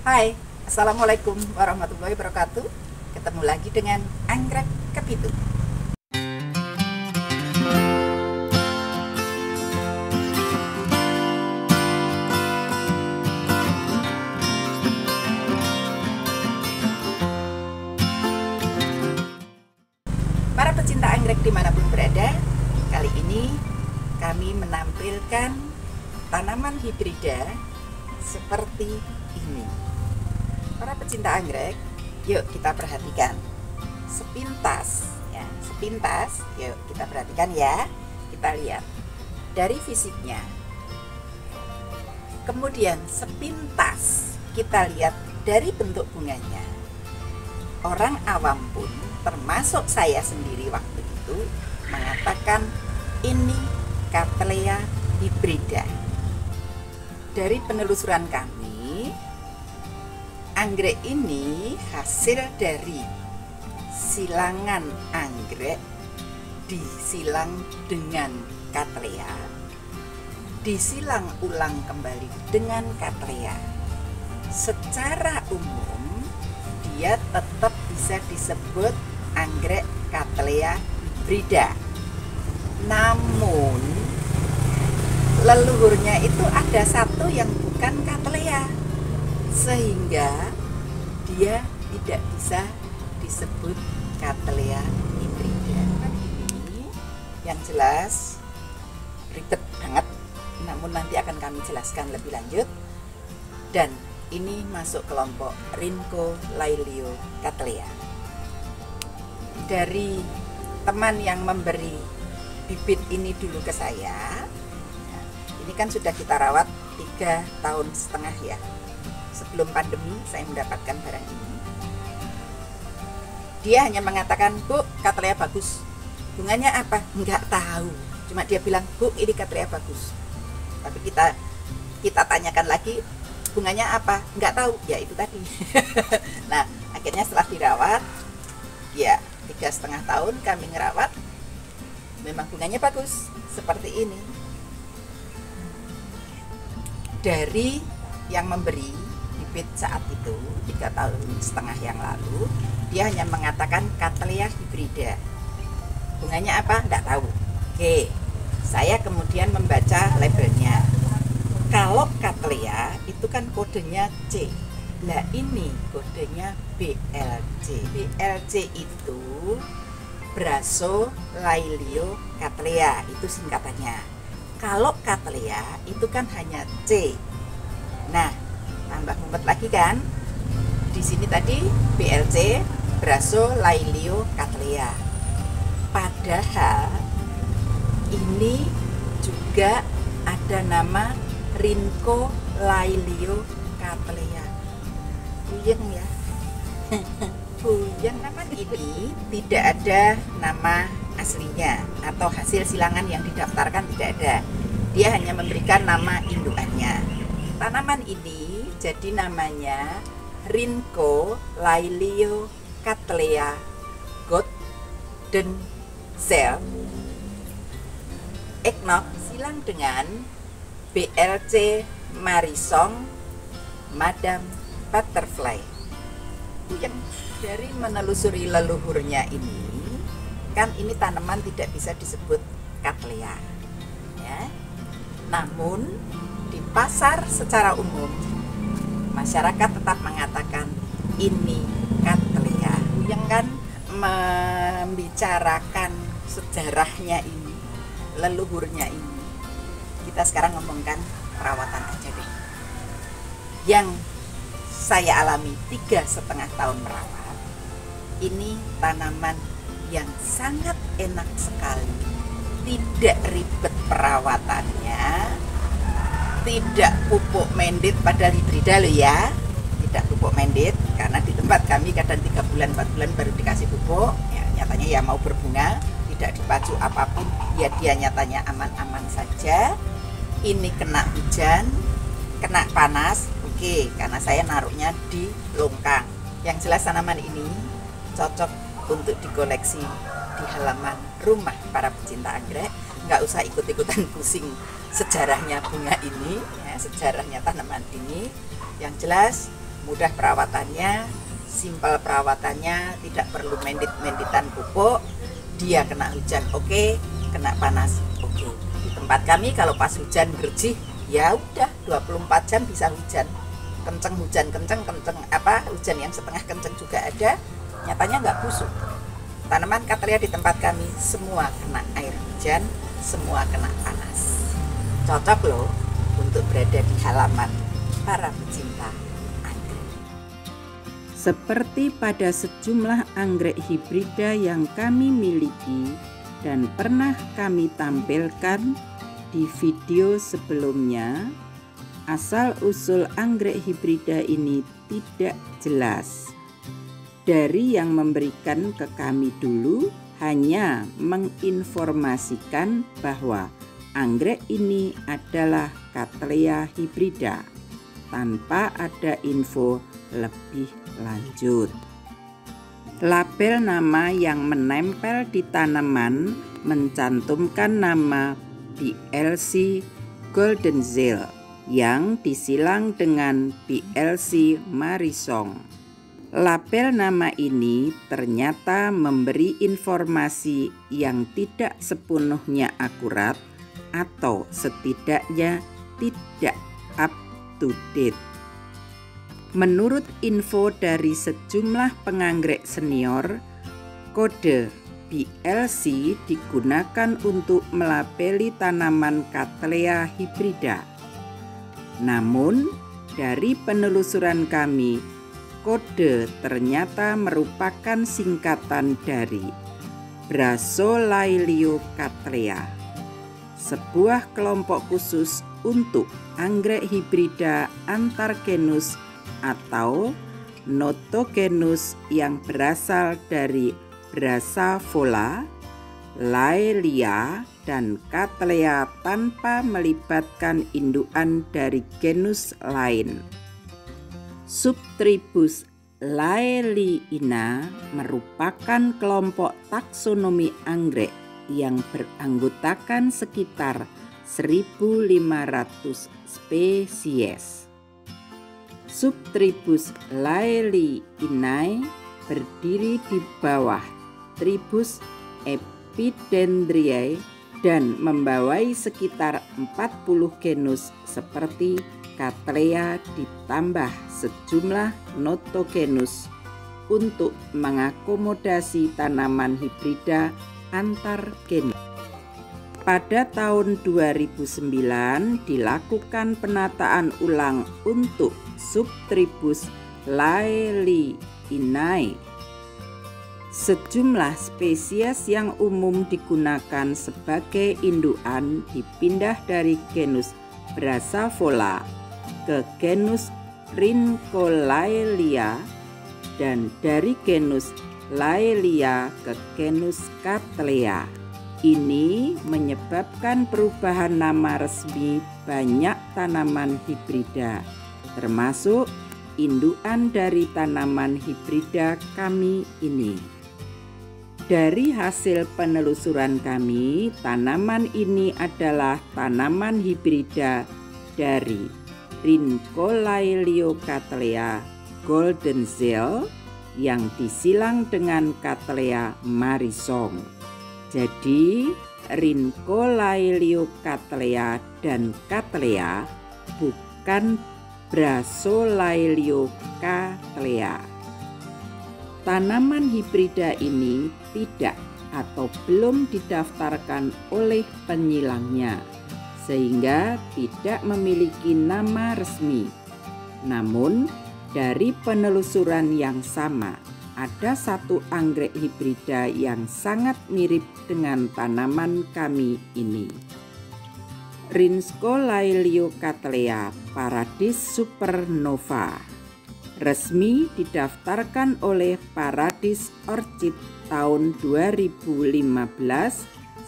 Hai, Assalamualaikum warahmatullahi wabarakatuh. Ketemu lagi dengan Anggrek Kepitu. Para pecinta anggrek dimanapun berada, kali ini kami menampilkan tanaman hibrida seperti ini. Para pecinta anggrek, yuk kita perhatikan sepintas ya, sepintas yuk kita perhatikan ya. Kita lihat dari fisiknya, kemudian sepintas kita lihat dari bentuk bunganya. Orang awam pun termasuk saya sendiri waktu itu mengatakan ini Cattleya hibrida. Dari penelusuran kami, anggrek ini hasil dari silangan anggrek disilang dengan Cattleya, disilang ulang kembali dengan Cattleya. Secara umum dia tetap bisa disebut anggrek Cattleya hibrida. Namun leluhurnya itu ada satu yang bukan Cattleya, sehingga dia tidak bisa disebut Cattleya hibrida. Ini yang jelas ribet banget, namun nanti akan kami jelaskan lebih lanjut. Dan ini masuk kelompok Rhyncholaelio Cattleya. Dari teman yang memberi bibit ini dulu ke saya, ini kan sudah kita rawat 3,5 tahun ya. Sebelum pandemi saya mendapatkan barang ini. Dia hanya mengatakan, "Bu, Cattleya bagus." Bunganya apa? Enggak tahu. Cuma dia bilang, "Bu, ini Cattleya bagus." Tapi kita tanyakan lagi, bunganya apa? Enggak tahu. Ya itu tadi. Nah, akhirnya setelah dirawat, ya 3,5 tahun kami ngerawat, memang bunganya bagus seperti ini. Dari yang memberi bibit saat itu 3,5 tahun yang lalu, dia hanya mengatakan Cattleya hibrida. Bunganya apa? Enggak tahu. Oke, saya kemudian membaca labelnya. Kalau Cattleya itu kan kodenya C. Nah ini kodenya BLC. BLC itu Brasolaelio Cattleya, itu singkatannya. Kalau Cattleya itu kan hanya C. Nah, tambah mumet lagi kan? Di sini tadi BLC Brasolaelio Cattleya. Padahal ini juga ada nama Rhyncholaelio Cattleya. Puyeng ya. Puyeng. Nama ini tidak ada nama aslinya atau hasil silangan yang didaftarkan tidak ada. Dia hanya memberikan nama indukannya. Tanaman ini jadi namanya Rhyncholaelio Cattleya Goldenzel Eggnog silang dengan BLC Marisong Madam Butterfly. Yang dari menelusuri leluhurnya ini, kan ini tanaman tidak bisa disebut Cattleya ya. Namun di pasar secara umum masyarakat tetap mengatakan ini Cattleya. Yang kan membicarakan sejarahnya ini, leluhurnya ini. Kita sekarang ngomongkan perawatan aja deh. Yang saya alami 3,5 tahun merawat, ini tanaman yang sangat enak sekali. Tidak ribet perawatannya, tidak pupuk mendit pada hibrida loh ya. Tidak pupuk mendit, karena di tempat kami kadang 3 bulan 4 bulan baru dikasih pupuk ya, nyatanya ya mau berbunga, tidak dipacu apapun, ya dia nyatanya aman-aman saja. Ini kena hujan, kena panas, oke, karena saya naruhnya di longkang. Yang jelas tanaman ini cocok untuk dikoleksi di halaman rumah para pecinta anggrek. Nggak usah ikut-ikutan pusing sejarahnya bunga ini ya, sejarahnya tanaman ini. Yang jelas mudah perawatannya, simpel perawatannya, tidak perlu menditan pupuk. Dia kena hujan oke, kena panas oke. Di tempat kami kalau pas hujan gerjih, ya udah 24 jam bisa hujan. Hujan kenceng hujan yang setengah kenceng juga ada, nyatanya nggak busuk. Tanaman Cattleya di tempat kami semua kena air hujan, semua kena panas. Cocok loh untuk berada di halaman para pecinta anggrek. Seperti pada sejumlah anggrek hibrida yang kami miliki dan pernah kami tampilkan di video sebelumnya, asal-usul anggrek hibrida ini tidak jelas. Dari yang memberikan ke kami dulu hanya menginformasikan bahwa anggrek ini adalah Cattleya hibrida tanpa ada info lebih lanjut. Label nama yang menempel di tanaman mencantumkan nama PLC Golden Zeal yang disilang dengan PLC Marisong. Label nama ini ternyata memberi informasi yang tidak sepenuhnya akurat atau setidaknya tidak up to date. Menurut info dari sejumlah penganggrek senior, kode PLC digunakan untuk melabeli tanaman Cattleya hibrida. Namun, dari penelusuran kami, kode ternyata merupakan singkatan dari Brasolaelio Cattleya, sebuah kelompok khusus untuk anggrek hibrida antar genus atau notogenus yang berasal dari Brassavola, Laelia, dan Cattleya tanpa melibatkan indukan dari genus lain. Subtribus Laeliina merupakan kelompok taksonomi anggrek yang beranggotakan sekitar 1.500 spesies. Subtribus Laeliinae berdiri di bawah tribus Epidendriae dan membawai sekitar 40 genus seperti Cattleya ditambah sejumlah notogenus untuk mengakomodasi tanaman hibrida antar genus. Pada tahun 2009 dilakukan penataan ulang untuk subtribus Laeliinae. Sejumlah spesies yang umum digunakan sebagai indukan dipindah dari genus Brassavola ke genus Rhincolaelia dan dari genus Laelia ke genus Cattleya. Ini menyebabkan perubahan nama resmi banyak tanaman hibrida, termasuk indukan dari tanaman hibrida kami ini. Dari hasil penelusuran kami, tanaman ini adalah tanaman hibrida dari Rhincolaelio Cattleya Golden Zeal yang disilang dengan Cattleya Marisong. Jadi Rhincolaelio Cattleya dan Cattleya bukan Brasolaelio Cattleya. Tanaman hibrida ini tidak atau belum didaftarkan oleh penyilangnya, sehingga tidak memiliki nama resmi. Namun, dari penelusuran yang sama, ada satu anggrek hibrida yang sangat mirip dengan tanaman kami ini. Rhincolaelio Cattleya Paradis supernova resmi didaftarkan oleh Paradis Orchid tahun 2015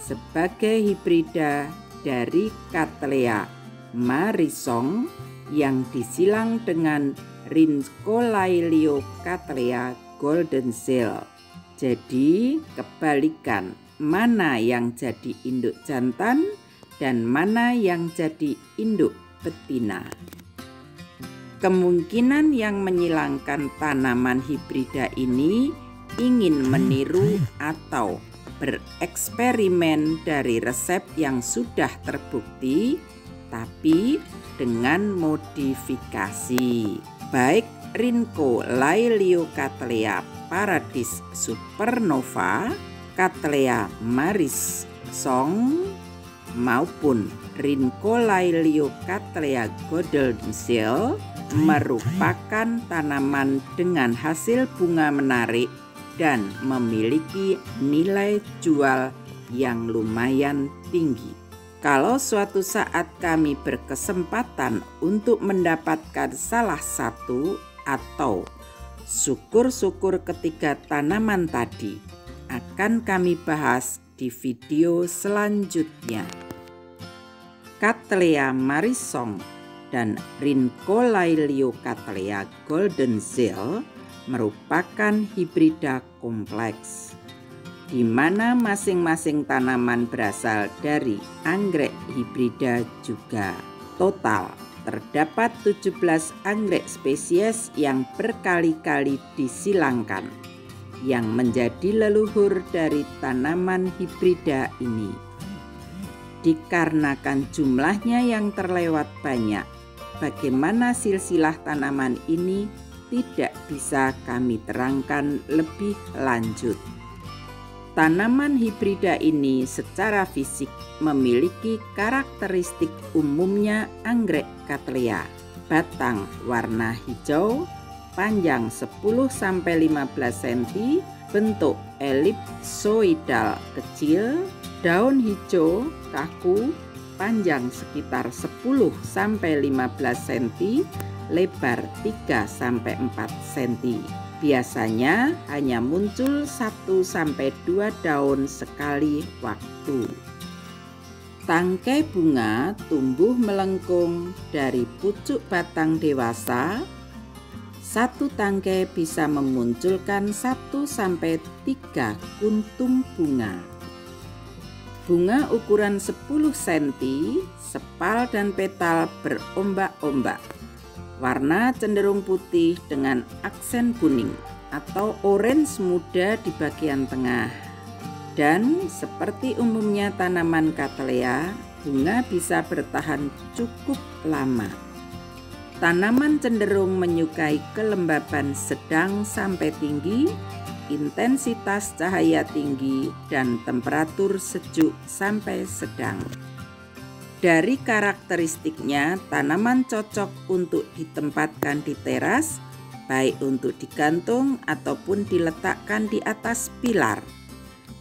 sebagai hibrida dari Cattleya Marisong yang disilang dengan Rhincolaelio Cattleya Golden Zeal. Jadi kebalikan, mana yang jadi induk jantan dan mana yang jadi induk betina. Kemungkinan yang menyilangkan tanaman hibrida ini ingin meniru atau bereksperimen dari resep yang sudah terbukti, tapi dengan modifikasi. Baik Rhincholaelio Cattleya Paradis Supernova, Cattleya Maris-Song, maupun Rhincholaelio Cattleya Goldenseal merupakan tanaman dengan hasil bunga menarik dan memiliki nilai jual yang lumayan tinggi. Kalau suatu saat kami berkesempatan untuk mendapatkan salah satu atau syukur-syukur ketiga tanaman tadi, akan kami bahas di video selanjutnya. Cattleya Maris-Song dan Rhincholaelio Cattleya Goldenseal merupakan hibrida kompleks, di mana masing-masing tanaman berasal dari anggrek hibrida juga. Total terdapat 17 anggrek spesies yang berkali-kali disilangkan, yang menjadi leluhur dari tanaman hibrida ini. Dikarenakan jumlahnya yang terlewat banyak, bagaimana silsilah tanaman ini tidak bisa kami terangkan lebih lanjut. Tanaman hibrida ini secara fisik memiliki karakteristik umumnya anggrek Cattleya. Batang warna hijau, panjang 10-15 cm, bentuk elipsoidal kecil, daun hijau kaku, panjang sekitar 10-15 cm, lebar 3-4 cm. Biasanya hanya muncul 1-2 daun sekali waktu. Tangkai bunga tumbuh melengkung dari pucuk batang dewasa. Satu tangkai bisa memunculkan 1-3 kuntum bunga. Bunga ukuran 10 cm, sepal dan petal berombak-ombak. Warna cenderung putih dengan aksen kuning atau orange muda di bagian tengah. Dan seperti umumnya tanaman Cattleya, bunga bisa bertahan cukup lama. Tanaman cenderung menyukai kelembaban sedang sampai tinggi, intensitas cahaya tinggi, dan temperatur sejuk sampai sedang. Dari karakteristiknya, tanaman cocok untuk ditempatkan di teras, baik untuk digantung ataupun diletakkan di atas pilar.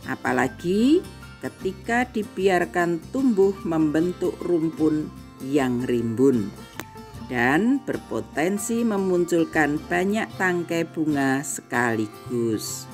Apalagi ketika dibiarkan tumbuh membentuk rumpun yang rimbun dan berpotensi memunculkan banyak tangkai bunga sekaligus.